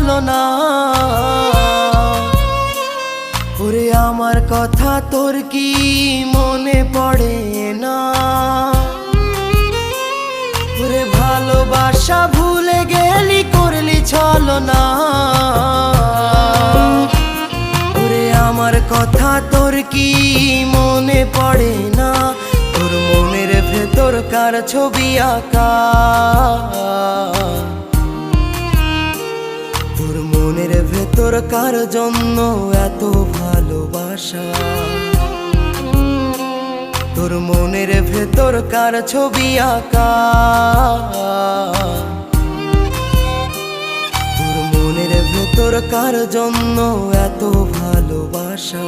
ছলনা। ওরে আমার কথা তোর কি মনে পড়ে না? ওরে ভালোবাসা ভুলে গেলি, করলি ছলনা। ওরে আমার কথা তোর কি মনে পড়ে না? তোর মনের ভেতর কার ছবি আঁকা? তোর মনের ভেতর কার জন্য এত ভালোবাসা? তোর মনের ভেতর কার ছবি আঁকা? তোর মনের ভেতর কার জন্য এত ভালোবাসা?